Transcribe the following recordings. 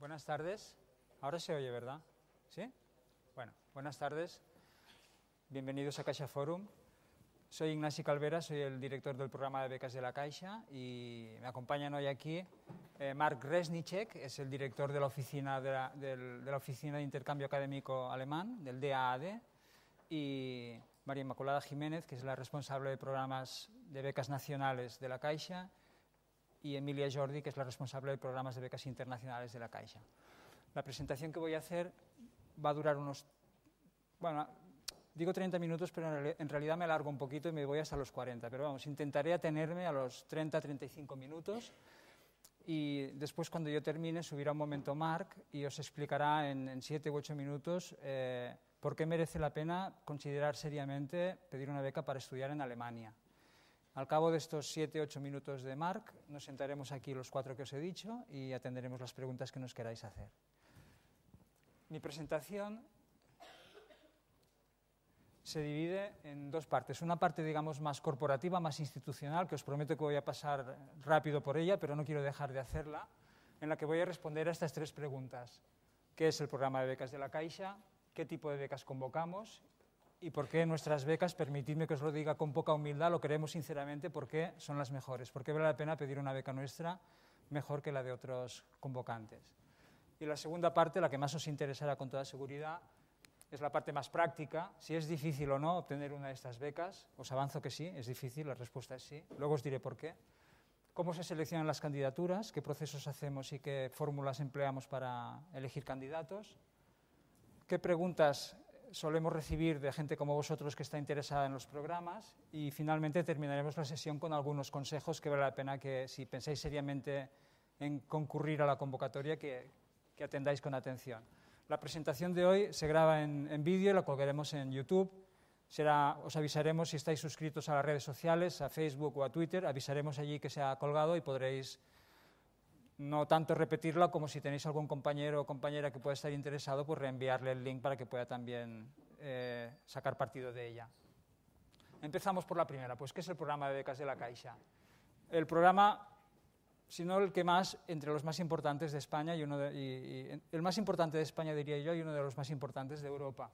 Buenas tardes. Ahora se oye, ¿verdad? ¿Sí? Bueno, buenas tardes. Bienvenidos a Caixa Forum. Soy Ignasi Calvera, soy el director del programa de becas de la Caixa y me acompañan hoy aquí Mark Resnicek, es el director de la oficina de Oficina de Intercambio Académico Alemán, del DAAD, y María Inmaculada Jiménez, que es la responsable de programas de becas nacionales de la Caixa, y Emilia Jordi, que es la responsable de programas de becas internacionales de la Caixa. La presentación que voy a hacer va a durar unos... Bueno, digo 30 minutos, pero en realidad me alargo un poquito y me voy hasta los 40. Pero vamos, intentaré atenerme a los 30-35 minutos y después, cuando yo termine, subirá un momento Marc y os explicará en 7 u 8 minutos por qué merece la pena considerar seriamente pedir una beca para estudiar en Alemania. Al cabo de estos 7-8 minutos de Marc, nos sentaremos aquí los 4 que os he dicho y atenderemos las preguntas que nos queráis hacer. Mi presentación se divide en dos partes. Una parte, digamos, más corporativa, más institucional, que os prometo que voy a pasar rápido por ella, pero no quiero dejar de hacerla, en la que voy a responder a estas 3 preguntas. ¿Qué es el programa de becas de la Caixa? ¿Qué tipo de becas convocamos? ¿Y por qué nuestras becas, permitidme que os lo diga con poca humildad, lo queremos sinceramente, por qué son las mejores? ¿Por qué vale la pena pedir una beca nuestra mejor que la de otros convocantes? Y la segunda parte, la que más os interesará con toda seguridad, es la parte más práctica, si es difícil o no obtener una de estas becas. Os avanzo que sí, es difícil, la respuesta es sí. Luego os diré por qué. Cómo se seleccionan las candidaturas, qué procesos hacemos y qué fórmulas empleamos para elegir candidatos, qué preguntas solemos recibir de gente como vosotros que está interesada en los programas y finalmente terminaremos la sesión con algunos consejos que vale la pena que, si pensáis seriamente en concurrir a la convocatoria, que atendáis con atención. La presentación de hoy se graba en vídeo y la colgaremos en YouTube. Os avisaremos si estáis suscritos a las redes sociales, a Facebook o a Twitter, avisaremos allí que se ha colgado y podréis no tanto repetirla como, si tenéis algún compañero o compañera que pueda estar interesado, pues reenviarle el link para que pueda también sacar partido de ella. Empezamos por la primera, pues ¿qué es el programa de becas de la Caixa? El programa, si no el que más, entre los más importantes de España, y el más importante de España, diría yo, y uno de los más importantes de Europa,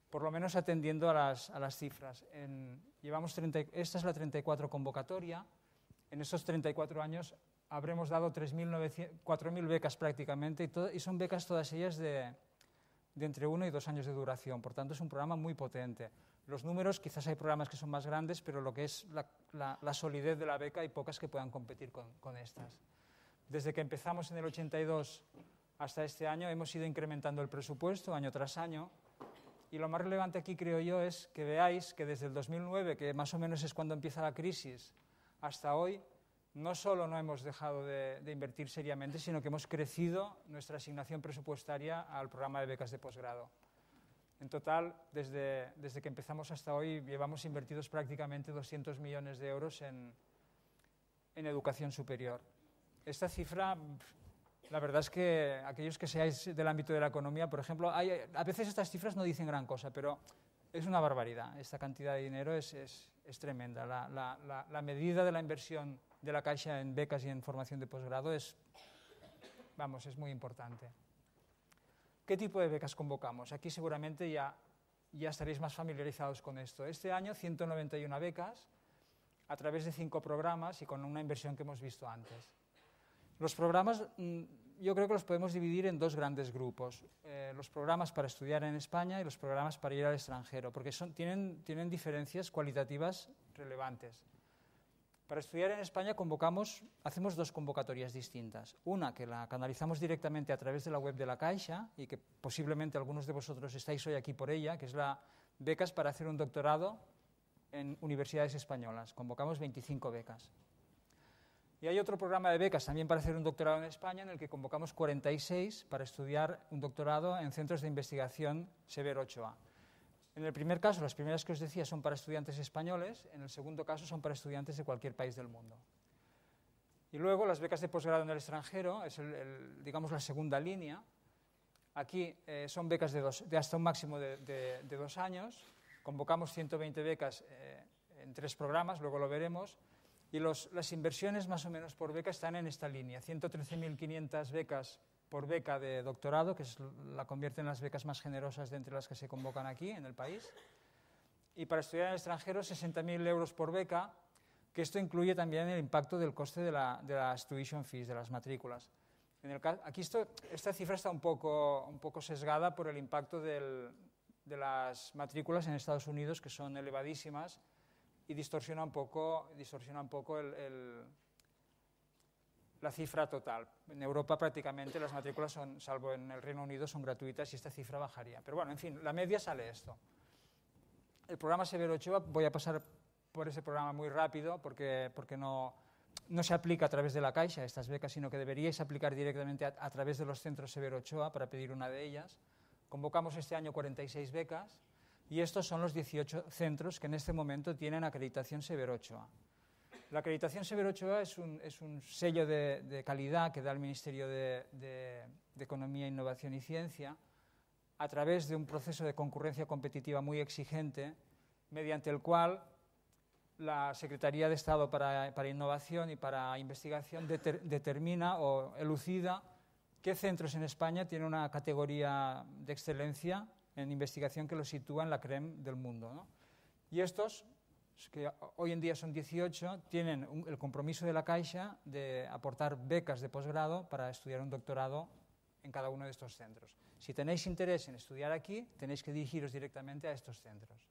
por lo menos atendiendo a las cifras. Esta es la 34 convocatoria. En estos 34 años habremos dado 4.000 becas prácticamente, y son becas todas ellas de entre 1 y 2 años de duración. Por tanto, es un programa muy potente. Los números, quizás hay programas que son más grandes, pero lo que es la solidez de la beca, hay pocas que puedan competir con estas. Desde que empezamos en el 82 hasta este año, hemos ido incrementando el presupuesto año tras año, y lo más relevante aquí, creo yo, es que veáis que desde el 2009, que más o menos es cuando empieza la crisis, hasta hoy, no solo no hemos dejado de invertir seriamente, sino que hemos crecido nuestra asignación presupuestaria al programa de becas de posgrado. En total, desde que empezamos hasta hoy, llevamos invertidos prácticamente 200 millones de euros en educación superior. Esta cifra, la verdad es que aquellos que seáis del ámbito de la economía, por ejemplo, a veces estas cifras no dicen gran cosa, pero es una barbaridad. Esta cantidad de dinero es tremenda. La medida de la inversión de la Caixa en becas y en formación de posgrado es muy importante. ¿Qué tipo de becas convocamos? Aquí seguramente ya estaréis más familiarizados con esto. Este año 191 becas a través de 5 programas y con una inversión que hemos visto antes. Los programas yo creo que los podemos dividir en 2 grandes grupos. Los programas para estudiar en España y los programas para ir al extranjero, porque tienen diferencias cualitativas relevantes. Para estudiar en España hacemos 2 convocatorias distintas. Una que la canalizamos directamente a través de la web de la Caixa y que posiblemente algunos de vosotros estáis hoy aquí por ella, que es la becas para hacer un doctorado en universidades españolas. Convocamos 25 becas. Y hay otro programa de becas también para hacer un doctorado en España, en el que convocamos 46 para estudiar un doctorado en centros de investigación Severo Ochoa. En el primer caso, las primeras que os decía son para estudiantes españoles, en el segundo caso son para estudiantes de cualquier país del mundo. Y luego las becas de posgrado en el extranjero, es digamos la segunda línea. Aquí son becas de hasta un máximo de 2 años. Convocamos 120 becas en 3 programas, luego lo veremos. Y las inversiones más o menos por beca están en esta línea, 113.500 becas por beca de doctorado, que la convierte en las becas más generosas de entre las que se convocan aquí en el país. Y para estudiar en el extranjero, 60.000 euros por beca, que esto incluye también el impacto del coste de las tuition fees, de las matrículas. Aquí esta cifra está un poco sesgada por el impacto de las matrículas en Estados Unidos, que son elevadísimas, y distorsiona un poco la cifra total. En Europa prácticamente las matrículas, salvo en el Reino Unido, son gratuitas y esta cifra bajaría. Pero bueno, en fin, la media sale esto. El programa Severo Ochoa, voy a pasar por ese programa muy rápido porque no se aplica a través de la Caixa estas becas, sino que deberíais aplicar directamente a través de los centros Severo Ochoa para pedir una de ellas. Convocamos este año 46 becas y estos son los 18 centros que en este momento tienen acreditación Severo Ochoa. La acreditación Severo Ochoa es un sello de calidad que da el Ministerio de Economía, Innovación y Ciencia a través de un proceso de concurrencia competitiva muy exigente, mediante el cual la Secretaría de Estado para Innovación y para Investigación determina o elucida qué centros en España tienen una categoría de excelencia en investigación que los sitúa en la crème del mundo, ¿no? Y estos, que hoy en día son 18, tienen el compromiso de la Caixa de aportar becas de posgrado para estudiar un doctorado en cada uno de estos centros. Si tenéis interés en estudiar aquí, tenéis que dirigiros directamente a estos centros.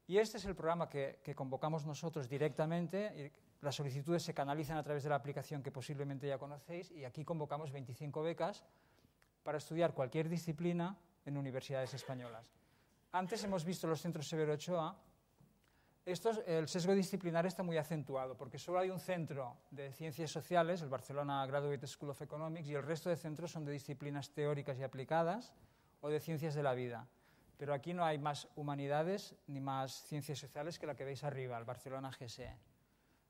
Y este es el programa que convocamos nosotros directamente. Las solicitudes se canalizan a través de la aplicación que posiblemente ya conocéis y aquí convocamos 25 becas para estudiar cualquier disciplina en universidades españolas. Antes hemos visto los centros Severo Ochoa. El sesgo disciplinar está muy acentuado porque solo hay un centro de ciencias sociales, el Barcelona Graduate School of Economics, y el resto de centros son de disciplinas teóricas y aplicadas o de ciencias de la vida. Pero aquí no hay más humanidades ni más ciencias sociales que la que veis arriba, el Barcelona GSE.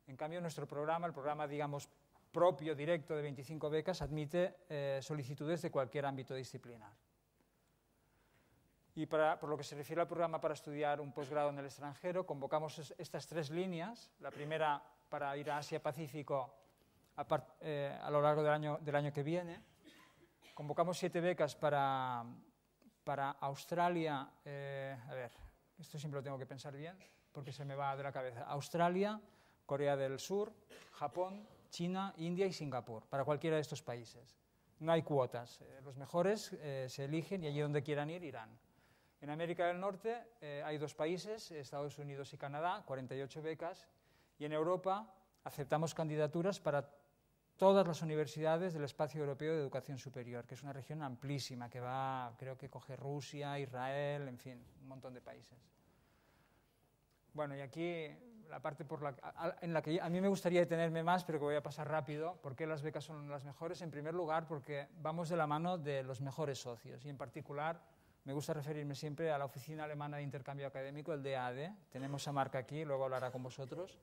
En cambio, nuestro programa, el programa, digamos, propio, directo de 25 becas, admite solicitudes de cualquier ámbito disciplinar. Y por lo que se refiere al programa para estudiar un posgrado en el extranjero, convocamos estas 3 líneas. La primera para ir a Asia-Pacífico a lo largo del año que viene. Convocamos 7 becas para Australia. A ver, esto siempre lo tengo que pensar bien porque se me va de la cabeza. Australia, Corea del Sur, Japón, China, India y Singapur, para cualquiera de estos países. No hay cuotas. Los mejores se eligen y allí donde quieran ir, irán. En América del Norte hay 2 países, Estados Unidos y Canadá, 48 becas, y en Europa aceptamos candidaturas para todas las universidades del Espacio Europeo de Educación Superior, que es una región amplísima, que creo que coge Rusia, Israel, en fin, un montón de países. Bueno, y aquí la parte en la que a mí me gustaría detenerme más, pero que voy a pasar rápido. ¿Por qué las becas son las mejores? En primer lugar, porque vamos de la mano de los mejores socios, y en particular me gusta referirme siempre a la Oficina Alemana de Intercambio Académico, el DAAD. Tenemos a Marc aquí, luego hablará con vosotros.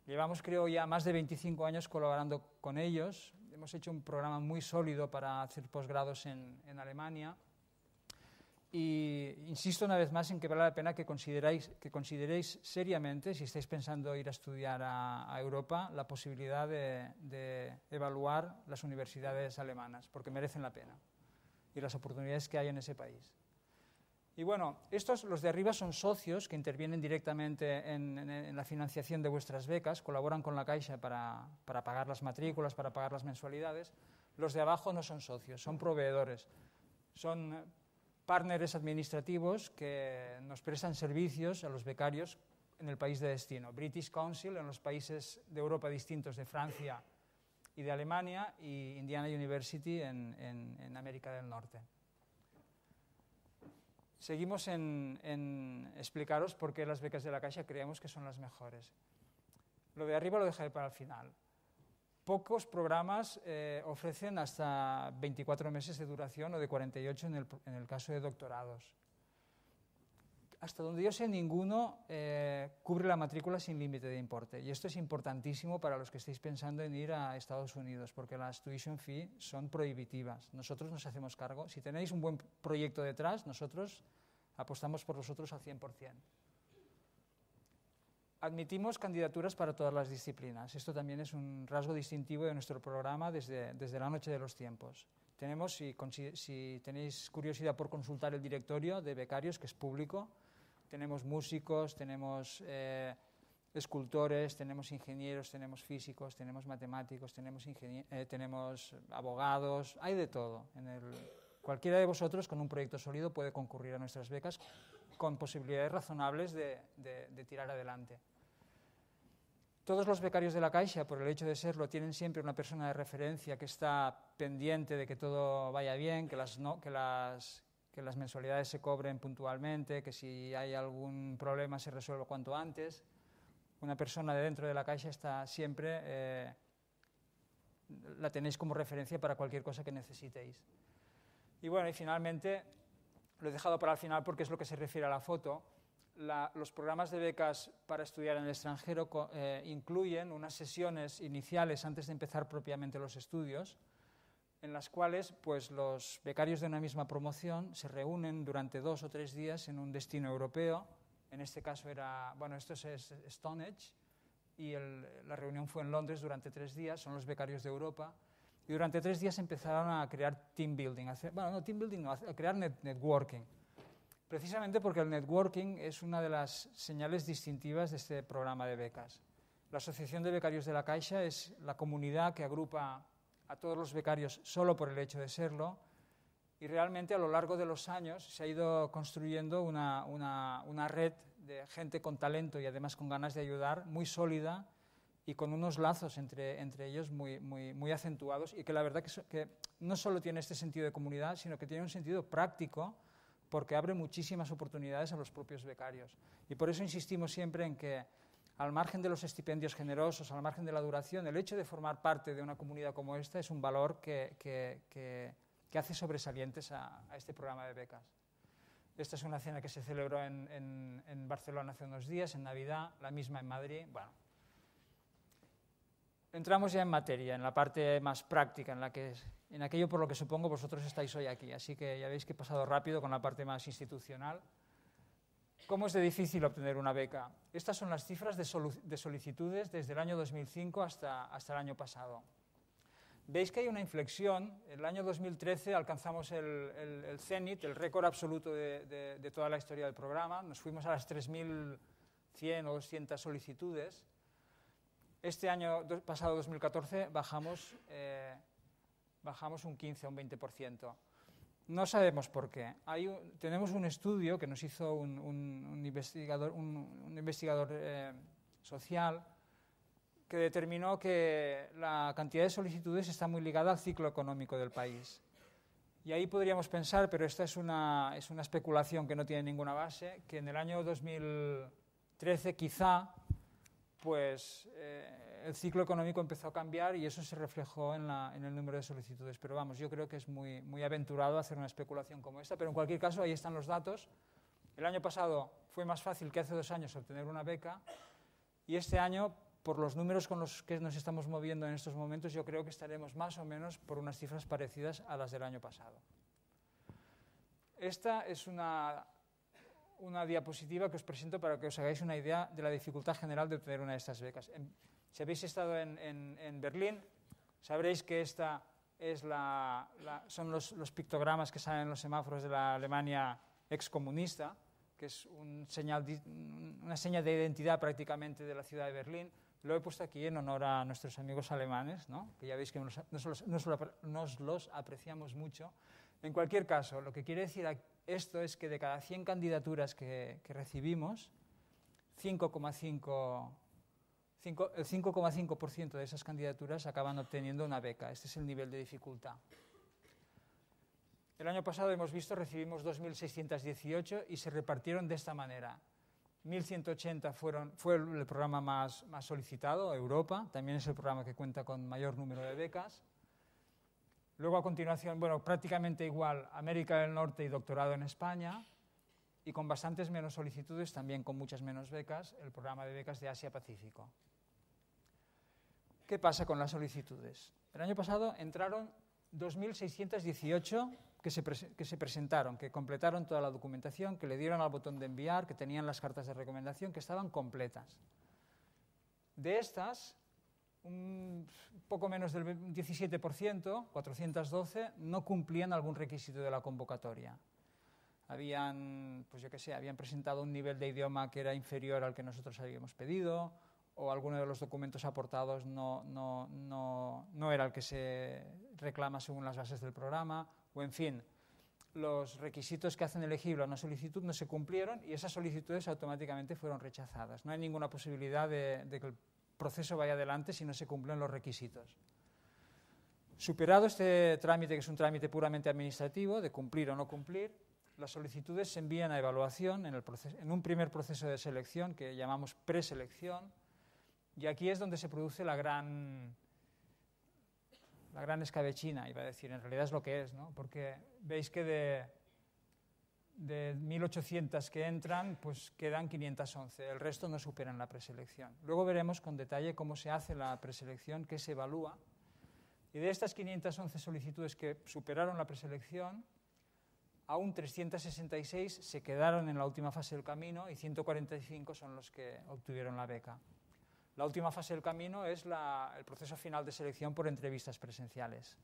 Llevamos, creo, ya más de 25 años colaborando con ellos. Hemos hecho un programa muy sólido para hacer posgrados en Alemania. Y insisto una vez más en que vale la pena que consideréis seriamente, si estáis pensando ir a estudiar a Europa, la posibilidad de evaluar las universidades alemanas, porque merecen la pena, y las oportunidades que hay en ese país. Y bueno, los de arriba son socios que intervienen directamente en la financiación de vuestras becas, colaboran con la Caixa para pagar las matrículas, para pagar las mensualidades. Los de abajo no son socios, son proveedores, son partners administrativos que nos prestan servicios a los becarios en el país de destino. British Council en los países de Europa distintos de Francia y de Alemania, y Indiana University en América del Norte. Seguimos en explicaros por qué las becas de la Caixa creemos que son las mejores. Lo de arriba lo dejaré para el final. Pocos programas ofrecen hasta 24 meses de duración o de 48 en el caso de doctorados. Hasta donde yo sé, ninguno cubre la matrícula sin límite de importe. Y esto es importantísimo para los que estéis pensando en ir a Estados Unidos, porque las tuition fee son prohibitivas. Nosotros nos hacemos cargo. Si tenéis un buen proyecto detrás, nosotros apostamos por vosotros al 100%. admitimos candidaturas para todas las disciplinas. Esto también es un rasgo distintivo de nuestro programa desde la noche de los tiempos. Tenemos, si tenéis curiosidad por consultar el directorio de becarios, que es público, tenemos músicos, tenemos escultores, tenemos ingenieros, tenemos físicos, tenemos matemáticos, tenemos abogados, hay de todo. Cualquiera de vosotros con un proyecto sólido puede concurrir a nuestras becas con posibilidades razonables de tirar adelante. Todos los becarios de la Caixa, por el hecho de serlo, tienen siempre una persona de referencia que está pendiente de que todo vaya bien, que las mensualidades se cobren puntualmente, que si hay algún problema se resuelva cuanto antes. Una persona de dentro de la Caixa está siempre, la tenéis como referencia para cualquier cosa que necesitéis. Y bueno, y finalmente, lo he dejado para el final porque es lo que se refiere a la foto. Los programas de becas para estudiar en el extranjero incluyen unas sesiones iniciales antes de empezar propiamente los estudios, en las cuales pues, los becarios de una misma promoción se reúnen durante 2 o 3 días en un destino europeo. En este caso esto es Stonehenge, y la reunión fue en Londres durante 3 días, son los becarios de Europa, y durante 3 días empezaron a crear team building, a crear networking. Precisamente porque el networking es una de las señales distintivas de este programa de becas. La Asociación de Becarios de la Caixa es la comunidad que agrupa a todos los becarios solo por el hecho de serlo, y realmente a lo largo de los años se ha ido construyendo una red de gente con talento y además con ganas de ayudar, muy sólida y con unos lazos entre ellos muy acentuados, y que la verdad que no solo tiene este sentido de comunidad, sino que tiene un sentido práctico, porque abre muchísimas oportunidades a los propios becarios. Y por eso insistimos siempre en que, al margen de los estipendios generosos, al margen de la duración, el hecho de formar parte de una comunidad como esta es un valor que hace sobresalientes a este programa de becas. Esta es una cena que se celebró en Barcelona hace unos días, en Navidad, la misma en Madrid. Bueno, entramos ya en materia, en la parte más práctica, en aquello por lo que supongo vosotros estáis hoy aquí, así que ya veis que he pasado rápido con la parte más institucional. ¿Cómo es de difícil obtener una beca? Estas son las cifras de solicitudes desde el año 2005 hasta el año pasado. Veis que hay una inflexión. En el año 2013 alcanzamos el cenit, el récord absoluto de toda la historia del programa. Nos fuimos a las 3.100 o 200 solicitudes. Este año pasado, 2014, bajamos un 15 o un 20%. No sabemos por qué. Tenemos un estudio que nos hizo un investigador social, que determinó que la cantidad de solicitudes está muy ligada al ciclo económico del país. Y ahí podríamos pensar, pero esta es una especulación que no tiene ninguna base, que en el año 2013 quizá pues, el ciclo económico empezó a cambiar y eso se reflejó en el número de solicitudes. Pero vamos, yo creo que es muy aventurado hacer una especulación como esta, pero en cualquier caso ahí están los datos. El año pasado fue más fácil que hace 2 años obtener una beca, y este año, por los números con los que nos estamos moviendo en estos momentos, yo creo que estaremos más o menos por unas cifras parecidas a las del año pasado. Esta es una diapositiva que os presento para que os hagáis una idea de la dificultad general de obtener una de estas becas. Si habéis estado en Berlín, sabréis que esta son los pictogramas que salen en los semáforos de la Alemania excomunista, que es una seña de identidad prácticamente de la ciudad de Berlín. Lo he puesto aquí en honor a nuestros amigos alemanes, ¿no? Que ya veis que nos los apreciamos mucho. En cualquier caso, lo que quiere decir esto es que de cada 100 candidaturas que recibimos, el 5,5% de esas candidaturas acaban obteniendo una beca. Este es el nivel de dificultad. El año pasado recibimos 2.618 y se repartieron de esta manera. 1.180 fue el programa más solicitado, Europa, también es el programa que cuenta con mayor número de becas. Luego, a continuación, prácticamente igual, América del Norte y doctorado en España, y con bastantes menos solicitudes, también con muchas menos becas, el programa de becas de Asia-Pacífico. ¿Qué pasa con las solicitudes? El año pasado entraron 2.618 que se presentaron, que completaron toda la documentación, que le dieron al botón de enviar, que tenían las cartas de recomendación, que estaban completas. De estas, un poco menos del 17%, 412, no cumplían algún requisito de la convocatoria. Habían, pues yo qué sé, habían presentado un nivel de idioma que era inferior al que nosotros habíamos pedido, o alguno de los documentos aportados no era el que se reclama según las bases del programa, o en fin, los requisitos que hacen elegible a una solicitud no se cumplieron y esas solicitudes automáticamente fueron rechazadas. No hay ninguna posibilidad de que el proceso vaya adelante si no se cumplen los requisitos. Superado este trámite, que es un trámite puramente administrativo, de cumplir o no cumplir, las solicitudes se envían a evaluación en un primer proceso de selección que llamamos preselección, y aquí es donde se produce la gran escabechina, iba a decir, en realidad es lo que es, ¿no? Porque veis que de 1.800 que entran, pues quedan 511, el resto no superan la preselección. Luego veremos con detalle cómo se hace la preselección, qué se evalúa, y de estas 511 solicitudes que superaron la preselección, aún 366 se quedaron en la última fase del camino y 145 son los que obtuvieron la beca. La última fase del camino es el proceso final de selección por entrevistas presenciales.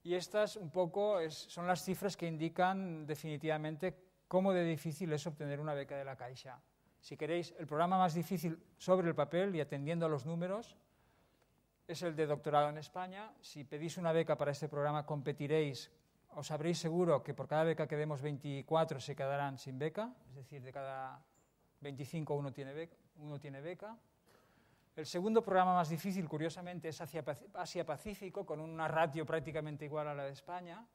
Y estas un poco son las cifras que indican definitivamente cómo de difícil es obtener una beca de la Caixa. Si queréis, el programa más difícil sobre el papel y atendiendo a los números es el de doctorado en España. Si pedís una beca para este programa, competiréis, os sabréis seguro que por cada beca que demos 24 se quedarán sin beca, es decir, de cada 25 uno tiene beca. El segundo programa más difícil, curiosamente, es Asia-Pacífico, con una ratio prácticamente igual a la de España,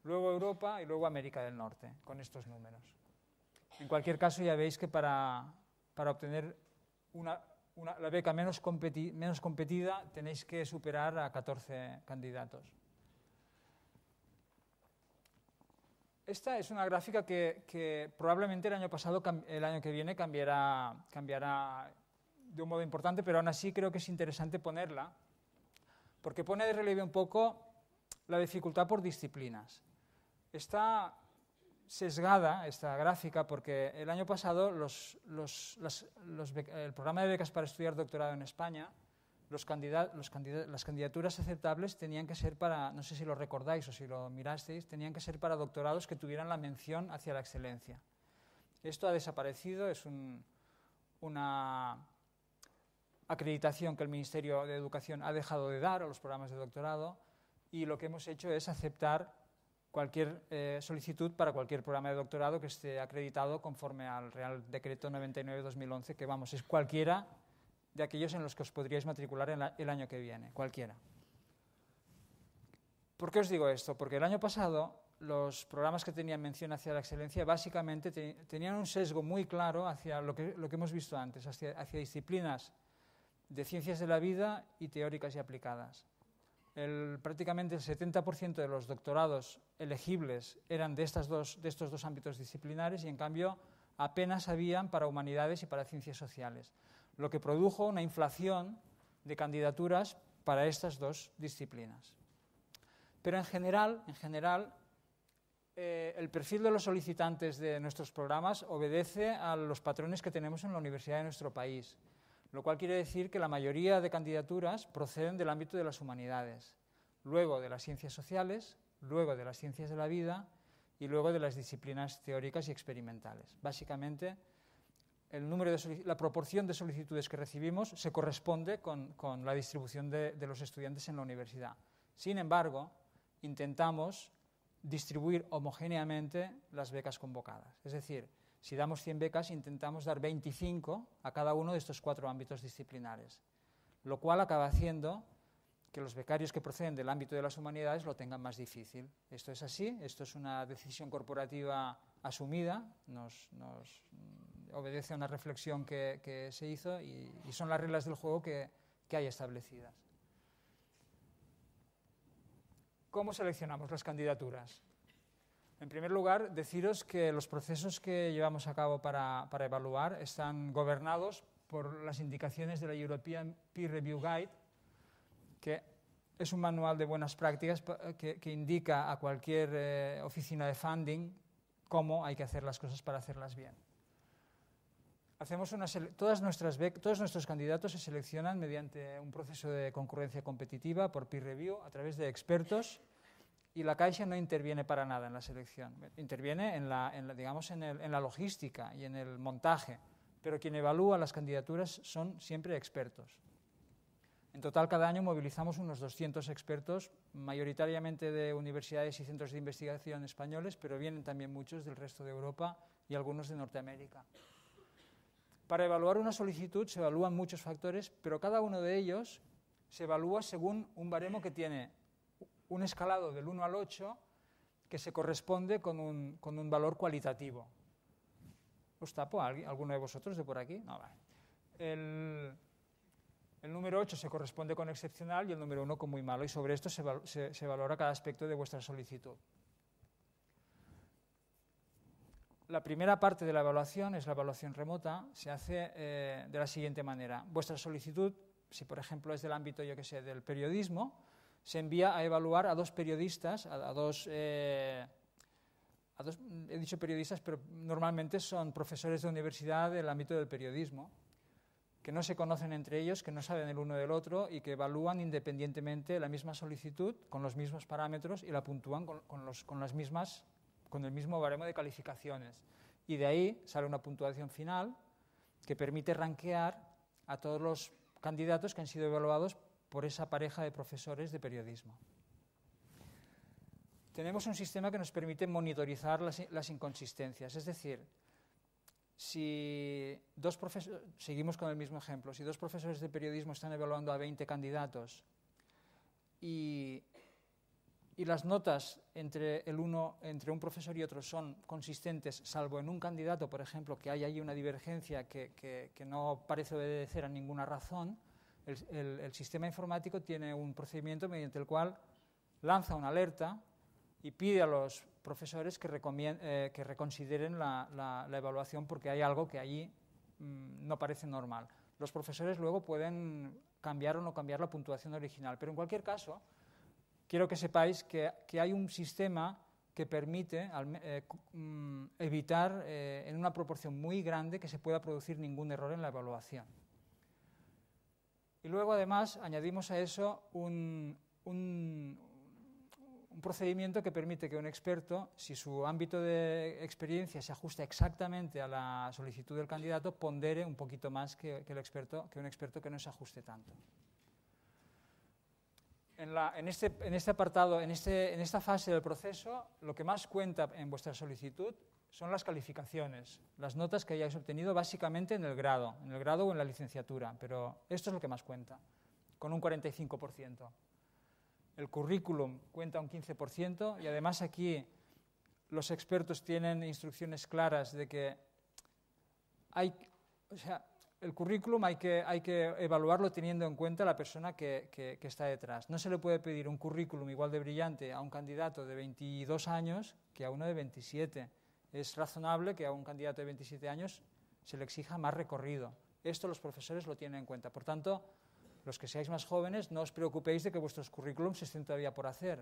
luego Europa y luego América del Norte, con estos números. En cualquier caso, ya veis que para obtener la beca menos competida tenéis que superar a 14 candidatos. Esta es una gráfica que probablemente el año que viene cambiará de un modo importante, pero aún así creo que es interesante ponerla, porque pone de relieve un poco la dificultad por disciplinas. Está sesgada esta gráfica porque el año pasado el programa de becas para estudiar doctorado en España, las candidaturas aceptables tenían que ser para, no sé si lo recordáis o si lo mirasteis, tenían que ser para doctorados que tuvieran la mención hacia la excelencia. Esto ha desaparecido, es una acreditación que el Ministerio de Educación ha dejado de dar a los programas de doctorado, y lo que hemos hecho es aceptar cualquier solicitud para cualquier programa de doctorado que esté acreditado conforme al Real Decreto 99/2011, que vamos, es cualquiera de aquellos en los que os podríais matricular el año que viene, cualquiera. ¿Por qué os digo esto? Porque el año pasado los programas que tenían mención hacia la excelencia básicamente tenían un sesgo muy claro hacia lo que hemos visto antes, hacia disciplinas de ciencias de la vida y teóricas y aplicadas. Prácticamente el 70% de los doctorados elegibles eran de estos dos ámbitos disciplinares, y en cambio apenas habían para humanidades y para ciencias sociales, lo que produjo una inflación de candidaturas para estas dos disciplinas. Pero en general, el perfil de los solicitantes de nuestros programas obedece a los patrones que tenemos en la universidad de nuestro país, lo cual quiere decir que la mayoría de candidaturas proceden del ámbito de las humanidades, luego de las ciencias sociales, luego de las ciencias de la vida y luego de las disciplinas teóricas y experimentales. Básicamente, la proporción de solicitudes que recibimos se corresponde con la distribución de los estudiantes en la universidad. Sin embargo, intentamos distribuir homogéneamente las becas convocadas. Es decir, si damos 100 becas, intentamos dar 25 a cada uno de estos 4 ámbitos disciplinares, lo cual acaba haciendo que los becarios que proceden del ámbito de las humanidades lo tengan más difícil. Esto es así, esto es una decisión corporativa asumida, nos obedece a una reflexión que se hizo y son las reglas del juego que hay establecidas. ¿Cómo seleccionamos las candidaturas? En primer lugar, deciros que los procesos que llevamos a cabo para evaluar están gobernados por las indicaciones de la European Peer Review Guide, que es un manual de buenas prácticas que indica a cualquier oficina de funding cómo hay que hacer las cosas para hacerlas bien. todos nuestros candidatos se seleccionan mediante un proceso de concurrencia competitiva por peer review a través de expertos, y la Caixa no interviene para nada en la selección. Interviene en la logística y en el montaje, pero quien evalúa las candidaturas son siempre expertos. En total, cada año movilizamos unos 200 expertos, mayoritariamente de universidades y centros de investigación españoles, pero vienen también muchos del resto de Europa y algunos de Norteamérica. Para evaluar una solicitud se evalúan muchos factores, pero cada uno de ellos se evalúa según un baremo que tiene un escalado del 1 al 8 que se corresponde con un valor cualitativo. ¿Os tapo a alguno de vosotros de por aquí? No, vale. El número 8 se corresponde con excepcional y el número 1 con muy malo, y sobre esto se valora cada aspecto de vuestra solicitud. La primera parte de la evaluación es la evaluación remota. Se hace de la siguiente manera. Vuestra solicitud, si por ejemplo es del ámbito, yo que sé, del periodismo, se envía a evaluar a dos periodistas, he dicho periodistas, pero normalmente son profesores de universidad del ámbito del periodismo, que no se conocen entre ellos, que no saben el uno del otro y que evalúan independientemente la misma solicitud con los mismos parámetros y la puntúan con el mismo baremo de calificaciones. Y de ahí sale una puntuación final que permite rankear a todos los candidatos que han sido evaluados por esa pareja de profesores de periodismo. Tenemos un sistema que nos permite monitorizar las inconsistencias, es decir, seguimos con el mismo ejemplo, si dos profesores de periodismo están evaluando a 20 candidatos y las notas entre un profesor y otro son consistentes, salvo en un candidato, por ejemplo, que hay ahí una divergencia que no parece obedecer a ninguna razón, el sistema informático tiene un procedimiento mediante el cual lanza una alerta y pide a los profesores que reconsideren la evaluación porque hay algo que allí no parece normal. Los profesores luego pueden cambiar o no cambiar la puntuación original, pero en cualquier caso quiero que sepáis que hay un sistema que permite evitar en una proporción muy grande que se pueda producir ningún error en la evaluación. Y luego además añadimos a eso un procedimiento que permite que un experto, si su ámbito de experiencia se ajusta exactamente a la solicitud del candidato, pondere un poquito más que un experto que no se ajuste tanto. En este apartado, en esta fase del proceso, lo que más cuenta en vuestra solicitud son las calificaciones, las notas que hayáis obtenido básicamente en el grado o en la licenciatura, pero esto es lo que más cuenta, con un 45%. El currículum cuenta un 15% y además aquí los expertos tienen instrucciones claras de que el currículum hay que evaluarlo teniendo en cuenta la persona que está detrás. No se le puede pedir un currículum igual de brillante a un candidato de 22 años que a uno de 27. Es razonable que a un candidato de 27 años se le exija más recorrido. Esto los profesores lo tienen en cuenta. Por tanto, los que seáis más jóvenes, no os preocupéis de que vuestros currículums estén todavía por hacer.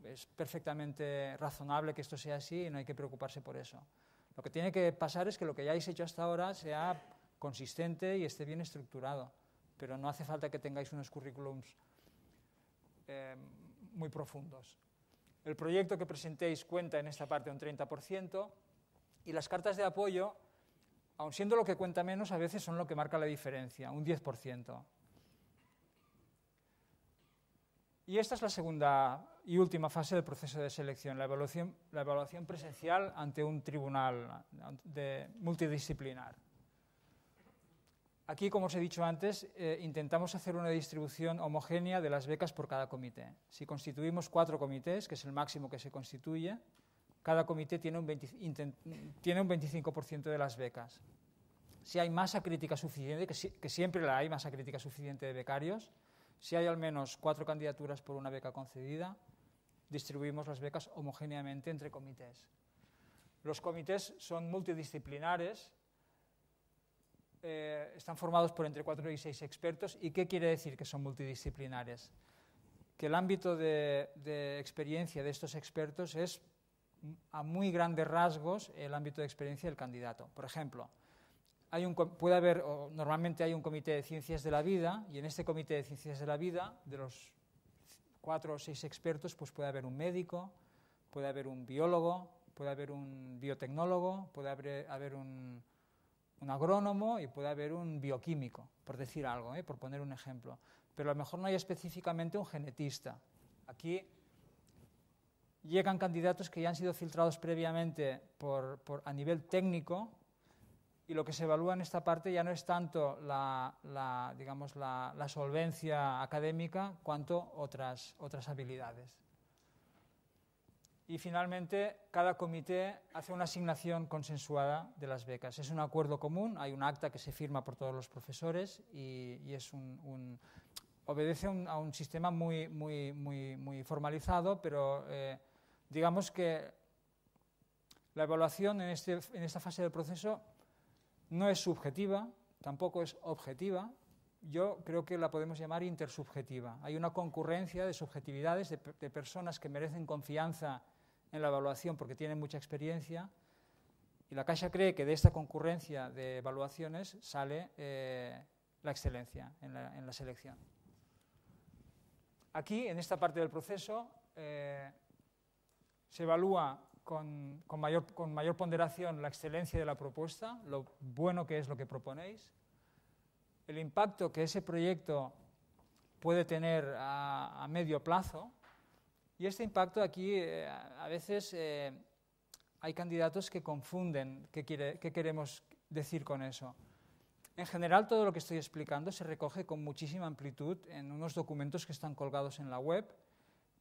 Es perfectamente razonable que esto sea así y no hay que preocuparse por eso. Lo que tiene que pasar es que lo que hayáis hecho hasta ahora sea consistente y esté bien estructurado, pero no hace falta que tengáis unos currículums muy profundos. El proyecto que presentéis cuenta en esta parte un 30% y las cartas de apoyo, aun siendo lo que cuenta menos, a veces son lo que marca la diferencia, un 10%. Y esta es la segunda y última fase del proceso de selección, la evaluación presencial ante un tribunal multidisciplinar. Aquí, como os he dicho antes, intentamos hacer una distribución homogénea de las becas por cada comité. Si constituimos 4 comités, que es el máximo que se constituye, cada comité tiene un 25% de las becas. Si hay masa crítica suficiente, que siempre la hay masa crítica suficiente de becarios, si hay al menos 4 candidaturas por una beca concedida, distribuimos las becas homogéneamente entre comités. Los comités son multidisciplinares, están formados por entre 4 y 6 expertos. ¿Y qué quiere decir que son multidisciplinares? Que el ámbito de experiencia de estos expertos es a muy grandes rasgos el ámbito de experiencia del candidato. Por ejemplo, puede haber, o normalmente hay un comité de ciencias de la vida, y en este comité de ciencias de la vida, de los 4 o 6 expertos, pues puede haber un médico, puede haber un biólogo, puede haber un biotecnólogo, puede haber un agrónomo y puede haber un bioquímico, por decir algo, por poner un ejemplo. Pero a lo mejor no hay específicamente un genetista. Aquí llegan candidatos que ya han sido filtrados previamente a nivel técnico, y lo que se evalúa en esta parte ya no es tanto la solvencia académica cuanto otras habilidades. Y finalmente, cada comité hace una asignación consensuada de las becas. Es un acuerdo común, hay un acta que se firma por todos los profesores y es obedece a un sistema muy formalizado, pero digamos que la evaluación en esta fase del proceso no es subjetiva, tampoco es objetiva. Yo creo que la podemos llamar intersubjetiva. Hay una concurrencia de subjetividades, de personas que merecen confianza en la evaluación porque tienen mucha experiencia, y la Caixa cree que de esta concurrencia de evaluaciones sale la excelencia en la selección. Aquí, en esta parte del proceso, se evalúa con mayor ponderación la excelencia de la propuesta, lo bueno que es lo que proponéis, el impacto que ese proyecto puede tener a medio plazo. Y este impacto aquí, a veces hay candidatos que confunden qué queremos decir con eso. En general, todo lo que estoy explicando se recoge con muchísima amplitud en unos documentos que están colgados en la web,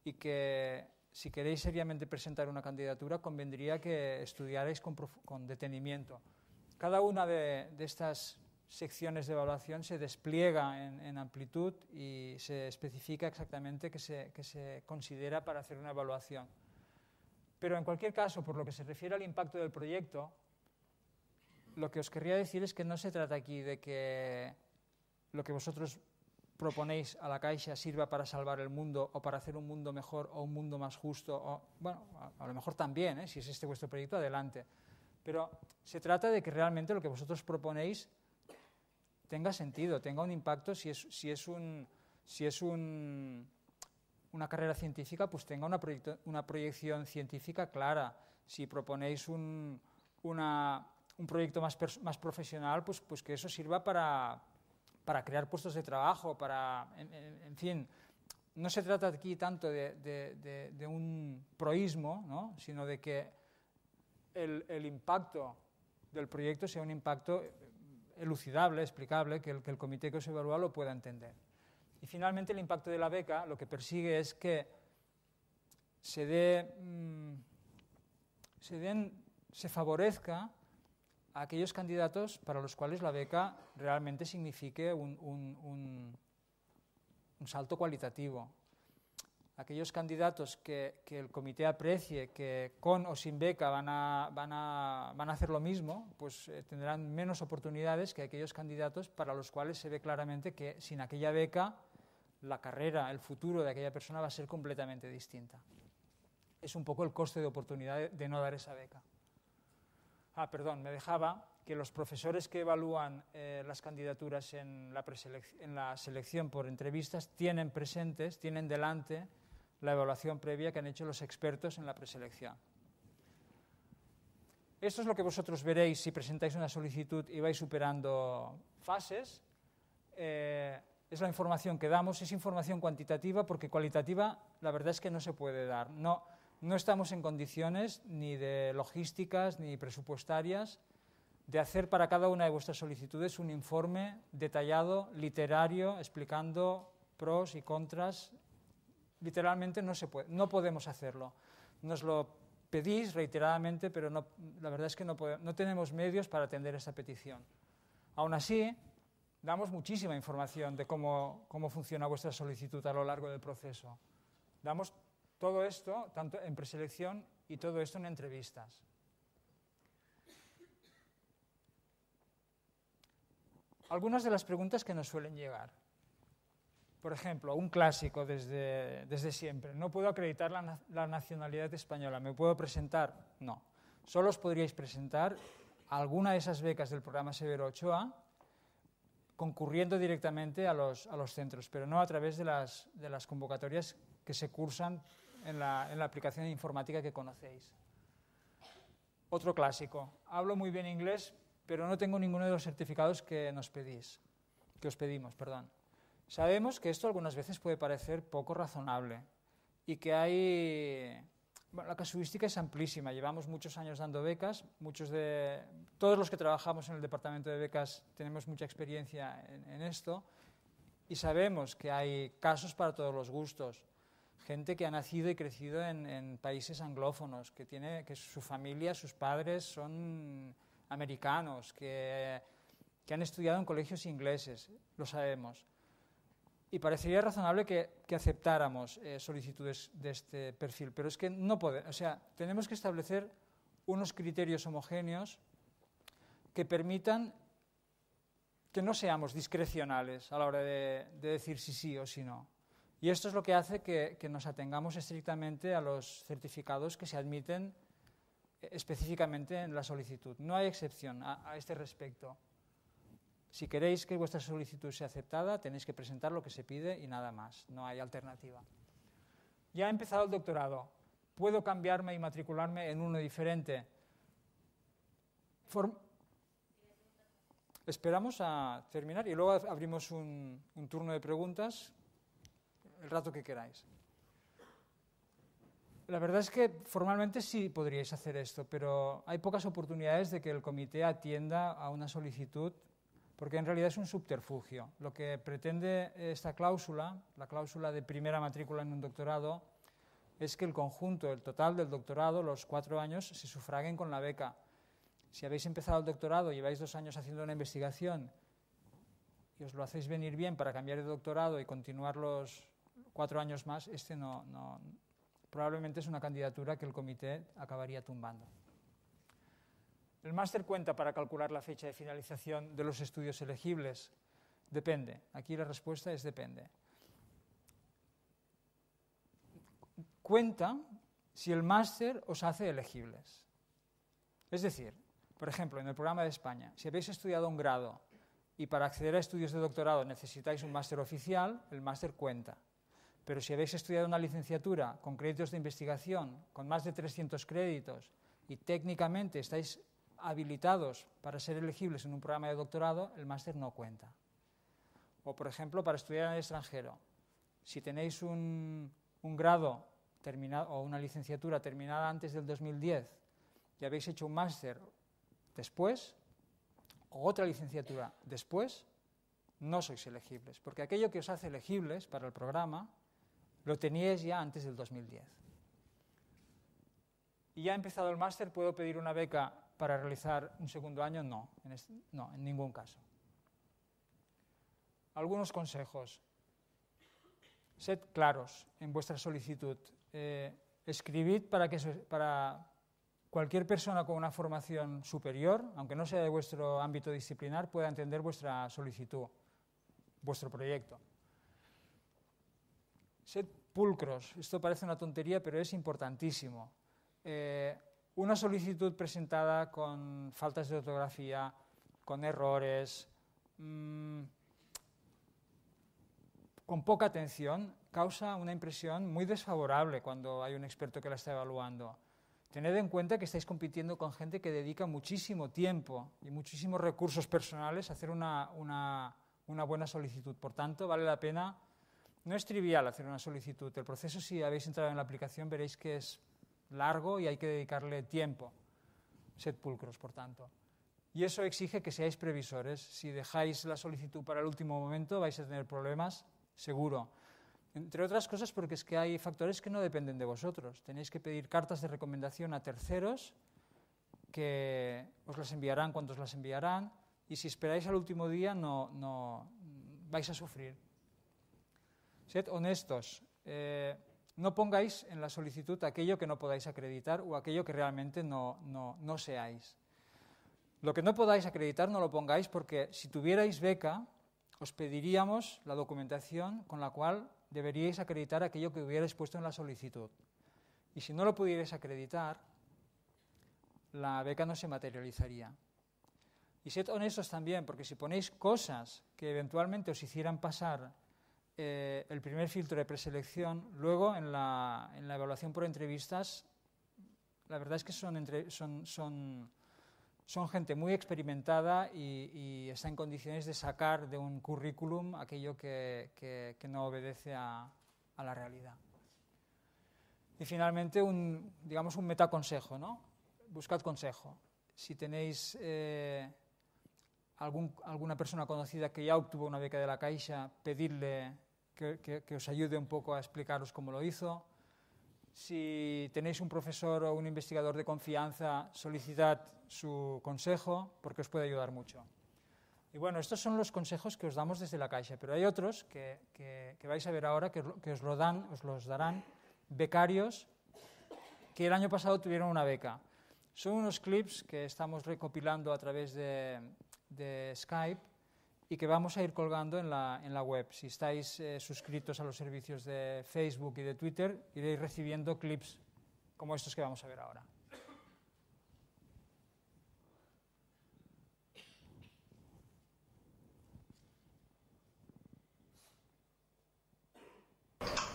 y que, si queréis seriamente presentar una candidatura, convendría que estudiarais con detenimiento. Cada una de estas secciones de evaluación se despliega en amplitud y se especifica exactamente qué se considera para hacer una evaluación. Pero en cualquier caso, por lo que se refiere al impacto del proyecto, lo que os querría decir es que no se trata aquí de que lo que vosotros proponéis a la Caixa sirva para salvar el mundo o para hacer un mundo mejor o un mundo más justo, o, bueno, a lo mejor también, si es este vuestro proyecto, adelante. Pero se trata de que realmente lo que vosotros proponéis tenga sentido, tenga un impacto. Si es una carrera científica, pues tenga una proyección científica clara. Si proponéis un proyecto más profesional, pues que eso sirva para crear puestos de trabajo, en fin. No se trata aquí tanto de un proísmo, ¿no?, sino de que el impacto del proyecto sea un impacto elucidable, explicable, que el comité que os evalúa lo pueda entender. Y finalmente, el impacto de la beca lo que persigue es que se favorezca a aquellos candidatos para los cuales la beca realmente signifique un salto cualitativo. Aquellos candidatos que el comité aprecie que con o sin beca van a hacer lo mismo, pues tendrán menos oportunidades que aquellos candidatos para los cuales se ve claramente que sin aquella beca la carrera, el futuro de aquella persona va a ser completamente distinta. Es un poco el coste de oportunidad de no dar esa beca. Perdón, me dejaba que los profesores que evalúan las candidaturas en la selección por entrevistas tienen delante la evaluación previa que han hecho los expertos en la preselección. Esto es lo que vosotros veréis si presentáis una solicitud y vais superando fases. Es la información que damos, es información cuantitativa, porque cualitativa la verdad es que no se puede dar. No estamos en condiciones ni de logísticas ni presupuestarias de hacer para cada una de vuestras solicitudes un informe detallado, literario, explicando pros y contras. Literalmente no se puede, no podemos hacerlo. Nos lo pedís reiteradamente, pero la verdad es que no tenemos medios para atender esta petición. Aún así, damos muchísima información de cómo funciona vuestra solicitud a lo largo del proceso. Damos todo esto, tanto en preselección y todo esto en entrevistas. Algunas de las preguntas que nos suelen llegar. Por ejemplo, un clásico desde siempre. No puedo acreditar la nacionalidad española. ¿Me puedo presentar? No. Solo os podríais presentar a alguna de esas becas del programa Severo Ochoa, concurriendo directamente a los centros, pero no a través de las convocatorias que se cursan en la aplicación informática que conocéis. Otro clásico. Hablo muy bien inglés, pero no tengo ninguno de los certificados que os pedimos. Sabemos que esto algunas veces puede parecer poco razonable y que hay... Bueno, la casuística es amplísima. Llevamos muchos años dando becas. Todos los que trabajamos en el departamento de becas tenemos mucha experiencia en esto y sabemos que hay casos para todos los gustos. Gente que ha nacido y crecido en países anglófonos, que su familia, sus padres son americanos, que han estudiado en colegios ingleses, lo sabemos. Y parecería razonable que aceptáramos solicitudes de este perfil, pero es que no podemos. O sea, tenemos que establecer unos criterios homogéneos que permitan que no seamos discrecionales a la hora de decir si sí o si no. Y esto es lo que hace que nos atengamos estrictamente a los certificados que se admiten específicamente en la solicitud. No hay excepción a este respecto. Si queréis que vuestra solicitud sea aceptada, tenéis que presentar lo que se pide y nada más. No hay alternativa. Ya ha empezado el doctorado. ¿Puedo cambiarme y matricularme en uno diferente? Esperamos a terminar y luego abrimos un turno de preguntas el rato que queráis. La verdad es que formalmente sí podríais hacer esto, pero hay pocas oportunidades de que el comité atienda a una solicitud, porque en realidad es un subterfugio. Lo que pretende esta cláusula, la cláusula de primera matrícula en un doctorado, es que el conjunto, el total del doctorado, los 4 años, se sufraguen con la beca. Si habéis empezado el doctorado, lleváis 2 años haciendo una investigación y os lo hacéis venir bien para cambiar de doctorado y continuar los 4 años más, probablemente es una candidatura que el comité acabaría tumbando. ¿El máster cuenta para calcular la fecha de finalización de los estudios elegibles? Depende. Aquí la respuesta es depende. Cuenta si el máster os hace elegibles. Es decir, por ejemplo, en el programa de España, si habéis estudiado un grado y para acceder a estudios de doctorado necesitáis un máster oficial, el máster cuenta. Pero si habéis estudiado una licenciatura con créditos de investigación, con más de 300 créditos, y técnicamente estáis habilitados para ser elegibles en un programa de doctorado, el máster no cuenta. O, por ejemplo, para estudiar en el extranjero, si tenéis un grado terminado o una licenciatura terminada antes del 2010 y habéis hecho un máster después, o otra licenciatura después, no sois elegibles, porque aquello que os hace elegibles para el programa lo teníais ya antes del 2010. ¿Y ya ha empezado el máster? ¿Puedo pedir una beca para realizar un segundo año? No, en ningún caso. Algunos consejos. Sed claros en vuestra solicitud. Escribid para cualquier persona con una formación superior, aunque no sea de vuestro ámbito disciplinar, pueda entender vuestra solicitud, vuestro proyecto. Sed pulcros. Esto parece una tontería, pero es importantísimo. Una solicitud presentada con faltas de ortografía, con errores, con poca atención, causa una impresión muy desfavorable cuando hay un experto que la está evaluando. Tened en cuenta que estáis compitiendo con gente que dedica muchísimo tiempo y muchísimos recursos personales a hacer una buena solicitud. Por tanto, vale la pena. No es trivial hacer una solicitud. El proceso, si habéis entrado en la aplicación, veréis que es largo y hay que dedicarle tiempo. Sed pulcros, por tanto. Y eso exige que seáis previsores. Si dejáis la solicitud para el último momento, vais a tener problemas, seguro. Entre otras cosas porque es que hay factores que no dependen de vosotros. Tenéis que pedir cartas de recomendación a terceros que os las enviarán cuando os las enviarán, y si esperáis al último día no vais a sufrir. Sed honestos. No pongáis en la solicitud aquello que no podáis acreditar o aquello que realmente no seáis. Lo que no podáis acreditar no lo pongáis, porque si tuvierais beca os pediríamos la documentación con la cual deberíais acreditar aquello que hubierais puesto en la solicitud. Y si no lo pudierais acreditar, la beca no se materializaría. Y sed honestos también, porque si ponéis cosas que eventualmente os hicieran pasar el primer filtro de preselección, luego en la evaluación por entrevistas, la verdad es que son gente muy experimentada y está en condiciones de sacar de un currículum aquello que no obedece a la realidad. Y finalmente, digamos un metaconsejo, ¿no? Buscad consejo. Si tenéis alguna persona conocida que ya obtuvo una beca de la Caixa, pedidle que os ayude un poco a explicaros cómo lo hizo. Si tenéis un profesor o un investigador de confianza, solicitad su consejo porque os puede ayudar mucho. Y bueno, estos son los consejos que os damos desde la Caixa, pero hay otros que vais a ver ahora que os los darán becarios que el año pasado tuvieron una beca. Son unos clips que estamos recopilando a través de Skype y que vamos a ir colgando en la web. Si estáis suscritos a los servicios de Facebook y de Twitter, iréis recibiendo clips como estos que vamos a ver ahora.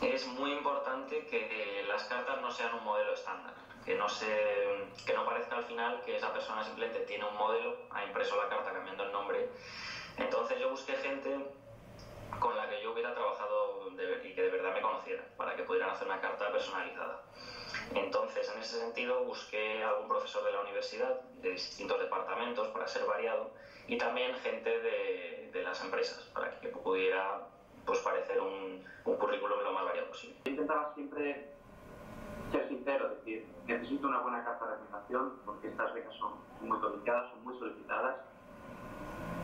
Es muy importante que las cartas no sean un modelo estándar, que no parezca al final que esa persona simplemente tiene un modelo, ha impreso la carta cambiando el nombre. Entonces yo busqué gente con la que yo hubiera trabajado y que de verdad me conociera, para que pudieran hacer una carta personalizada. Entonces, en ese sentido, busqué a algún profesor de la universidad, de distintos departamentos, para ser variado, y también gente de las empresas, para que pudiera pues parecer un currículum lo más variado posible. Intentaba siempre ser sincero, es decir, necesito una buena carta de presentación porque estas becas son muy codiciadas, son muy solicitadas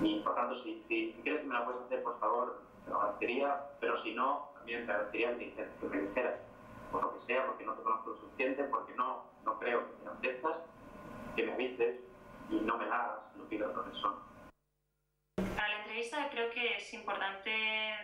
y por tanto si quieres que me la puedes hacer, por favor, te lo agradecería, pero si no, también te agradecería que me dijeras, por lo que sea, porque no te conozco lo suficiente, porque no creo que me aceptas, que me avises y no me la hagas, lo pido al profesor. Para la entrevista creo que es importante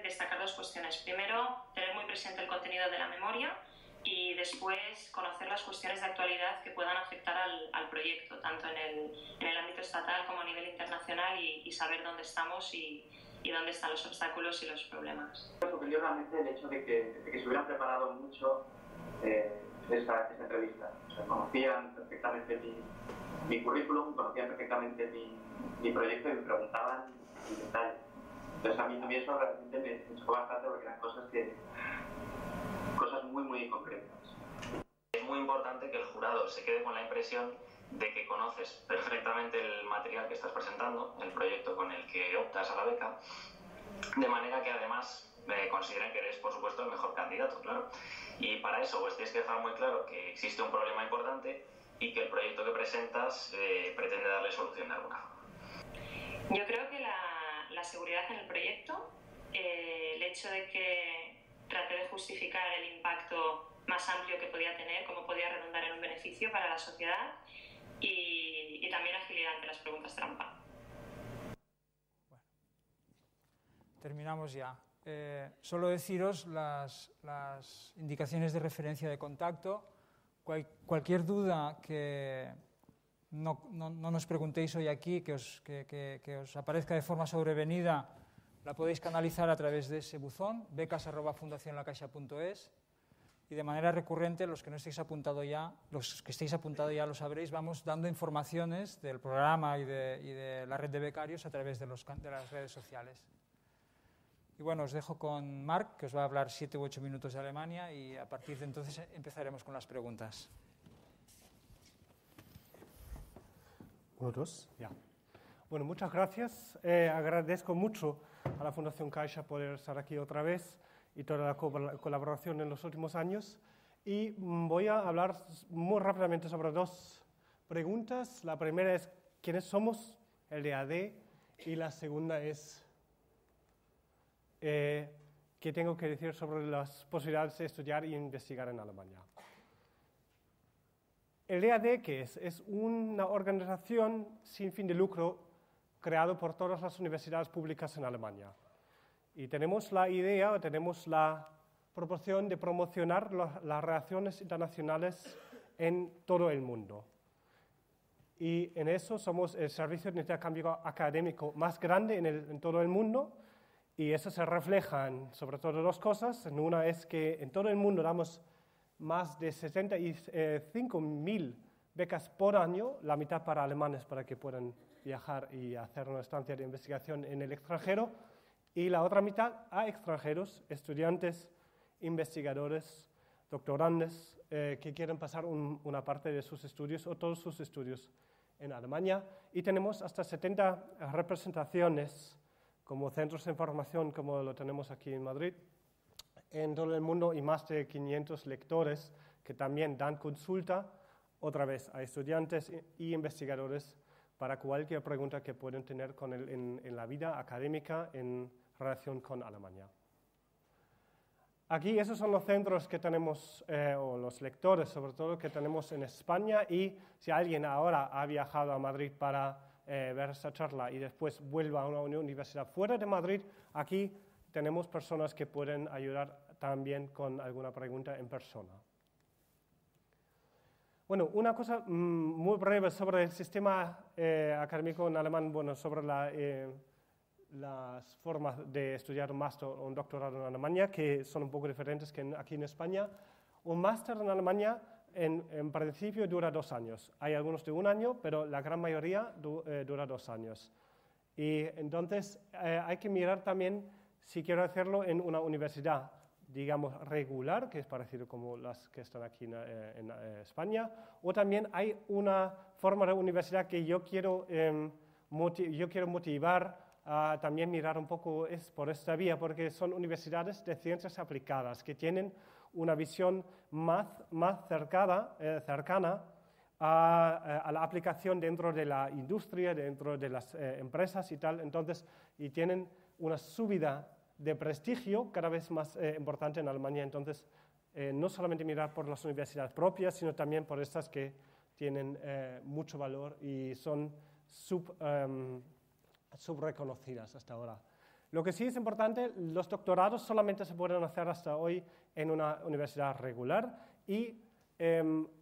destacar dos cuestiones. Primero, tener muy presente el contenido de la memoria y después conocer las cuestiones de actualidad que puedan afectar al proyecto, tanto en el ámbito estatal como a nivel internacional y saber dónde estamos y dónde están los obstáculos y los problemas. Me sorprendió realmente el hecho de que se hubieran preparado mucho esta entrevista. O sea, conocían perfectamente mi currículum, conocían perfectamente mi proyecto y me preguntaban en detalle. Entonces a mí eso realmente me chocó bastante porque eran cosas muy, muy concretas. Es muy importante que el jurado se quede con la impresión de que conoces perfectamente el material que estás presentando, el proyecto con el que optas a la beca, de manera que además consideren que eres, por supuesto, el mejor candidato, claro. Y para eso pues tienes que dejar muy claro que existe un problema importante y que el proyecto que presentas pretende darle solución de alguna forma. Yo creo que la seguridad en el proyecto, el hecho de que traté de justificar el impacto más amplio que podía tener, cómo podía redundar en un beneficio para la sociedad y también agilidad ante las preguntas trampa. Bueno, terminamos ya. Solo deciros las indicaciones de referencia de contacto. Cualquier duda que no nos preguntéis hoy aquí, que os aparezca de forma sobrevenida, la podéis canalizar a través de ese buzón, becas@fundacionlacaixa.es, y de manera recurrente, los que estéis apuntados ya lo sabréis, vamos dando informaciones del programa y de la red de becarios a través de las redes sociales. Y bueno, os dejo con Marc, que os va a hablar 7 u 8 minutos de Alemania, y a partir de entonces empezaremos con las preguntas. Uno, dos, ya. Bueno, muchas gracias. Agradezco mucho a la Fundación Caixa por estar aquí otra vez y toda la colaboración en los últimos años. Y voy a hablar muy rápidamente sobre dos preguntas. La primera es, ¿quiénes somos? El DAD. Y la segunda es, ¿qué tengo que decir sobre las posibilidades de estudiar e investigar en Alemania? El DAD, ¿qué es? Es una organización sin fin de lucro creado por todas las universidades públicas en Alemania. Y tenemos la idea, tenemos la proporción de promocionar las relaciones internacionales en todo el mundo. y en eso somos el servicio de intercambio académico más grande en todo el mundo, y eso se refleja en sobre todo dos cosas. En una es que en todo el mundo damos más de 75.000 becas por año, la mitad para alemanes para que puedan viajar y hacer una estancia de investigación en el extranjero, y la otra mitad a extranjeros, estudiantes, investigadores, doctorandes, que quieren pasar una parte de sus estudios o todos sus estudios en Alemania. Y tenemos hasta 70 representaciones como centros de información, como lo tenemos aquí en Madrid, en todo el mundo, y más de 500 lectores que también dan consulta, otra vez, a estudiantes y investigadores para cualquier pregunta que pueden tener en la vida académica en relación con Alemania. Aquí esos son los centros que tenemos, o los lectores sobre todo, que tenemos en España, y si alguien ahora ha viajado a Madrid para ver esta charla y después vuelva a una universidad fuera de Madrid, aquí tenemos personas que pueden ayudar también con alguna pregunta en persona. Bueno, una cosa muy breve sobre el sistema académico en alemán, bueno, sobre las formas de estudiar un máster o un doctorado en Alemania, que son un poco diferentes que aquí en España. Un máster en Alemania en principio dura 2 años. Hay algunos de 1 año, pero la gran mayoría dura 2 años. Y entonces hay que mirar también si quiero hacerlo en una universidad, digamos, regular, que es parecido como las que están aquí en España, o también hay una forma de universidad que yo quiero motivar a también mirar un poco por esta vía, porque son universidades de ciencias aplicadas que tienen una visión más cercana a la aplicación dentro de la industria, dentro de las empresas y tal, entonces, y tienen una subida de prestigio cada vez más importante en Alemania. Entonces, no solamente mirar por las universidades propias, sino también por estas que tienen mucho valor y son subreconocidas hasta ahora. Lo que sí es importante, los doctorados solamente se pueden hacer hasta hoy en una universidad regular, y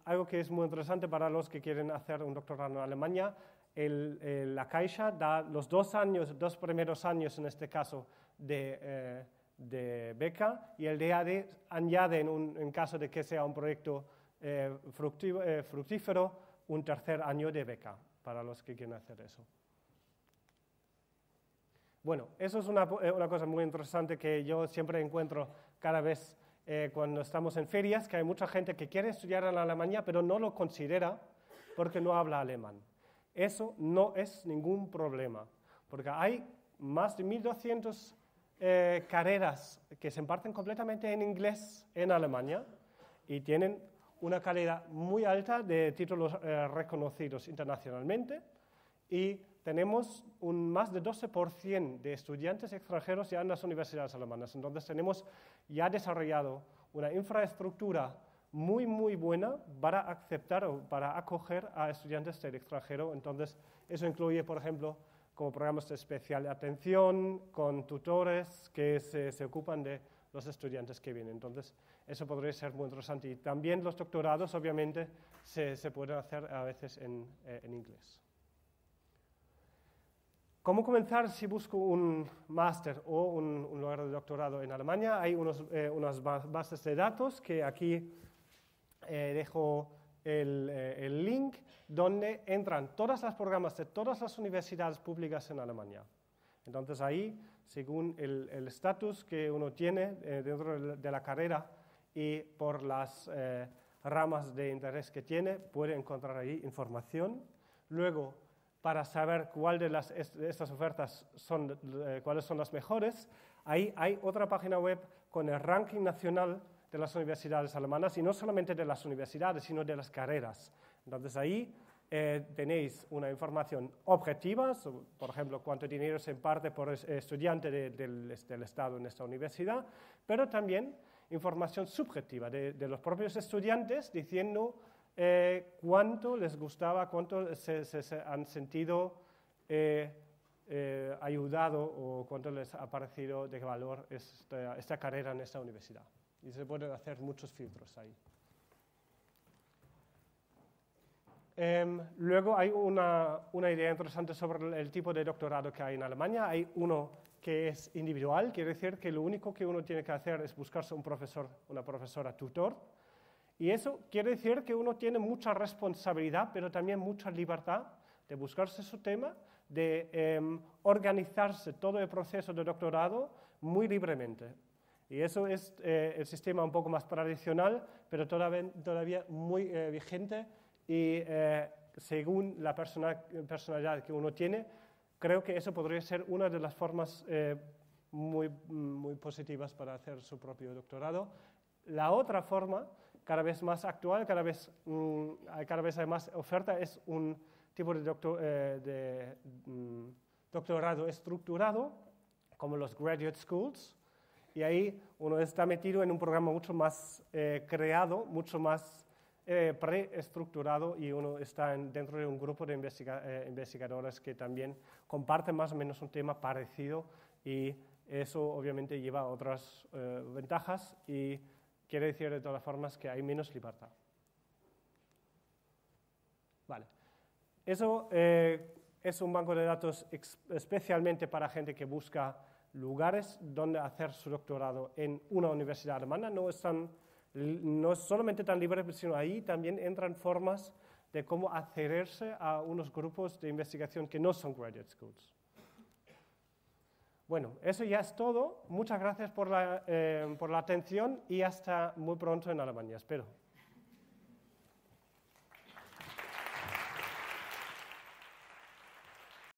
algo que es muy interesante para los que quieren hacer un doctorado en Alemania, la Caixa da los 2 primeros años en este caso de beca, y el DAAD añade en caso de que sea un proyecto fructífero un 3er año de beca para los que quieren hacer eso. Bueno, eso es una cosa muy interesante que yo siempre encuentro cada vez cuando estamos en ferias, que hay mucha gente que quiere estudiar en Alemania pero no lo considera porque no habla alemán. Eso no es ningún problema, porque hay más de 1.200 carreras que se imparten completamente en inglés en Alemania y tienen una calidad muy alta de títulos reconocidos internacionalmente, y tenemos más de 12% de estudiantes extranjeros ya en las universidades alemanas. Entonces tenemos ya desarrollado una infraestructura muy, muy buena para aceptar o para acoger a estudiantes del extranjero. Entonces eso incluye, por ejemplo, como programas de especial atención, con tutores que se ocupan de los estudiantes que vienen. Entonces eso podría ser muy interesante. Y también los doctorados, obviamente, se pueden hacer a veces en inglés. ¿Cómo comenzar si busco un máster o un lugar de doctorado en Alemania? Hay unas bases de datos que aquí dejo el link, donde entran todos los programas de todas las universidades públicas en Alemania. Entonces ahí, según el estatus que uno tiene dentro de la carrera y por las ramas de interés que tiene, puede encontrar ahí información. Luego, para saber cuál de estas ofertas cuáles son las mejores, ahí hay otra página web con el ranking nacional de las universidades alemanas, y no solamente de las universidades, sino de las carreras. Entonces ahí tenéis una información objetiva, por ejemplo, cuánto dinero se imparte por estudiante del Estado en esta universidad, pero también información subjetiva de los propios estudiantes diciendo cuánto les gustaba, cuánto se han sentido ayudado o cuánto les ha parecido de valor esta carrera en esta universidad. Y se pueden hacer muchos filtros ahí. Luego hay una idea interesante sobre el tipo de doctorado que hay en Alemania. Hay uno que es individual, quiere decir que lo único que uno tiene que hacer es buscarse un profesor, una profesora tutor. Y eso quiere decir que uno tiene mucha responsabilidad, pero también mucha libertad de buscarse su tema, de organizarse todo el proceso de doctorado muy libremente. Y eso es el sistema un poco más tradicional, pero todavía muy vigente y según la personalidad que uno tiene, creo que eso podría ser una de las formas muy positivas para hacer su propio doctorado. La otra forma, cada vez más actual, cada vez hay más oferta, es un tipo de doctorado estructurado, como los graduate schools, y ahí uno está metido en un programa mucho más creado, mucho más preestructurado, y uno está dentro de un grupo de investigadores que también comparten más o menos un tema parecido, y eso obviamente lleva a otras ventajas y quiere decir de todas formas que hay menos libertad. Vale. Eso es un banco de datos especialmente para gente que busca lugares donde hacer su doctorado en una universidad alemana. No es solamente tan libre, sino ahí también entran formas de cómo adherirse a unos grupos de investigación que no son graduate schools. Bueno, eso ya es todo. Muchas gracias por la atención y hasta muy pronto en Alemania, espero.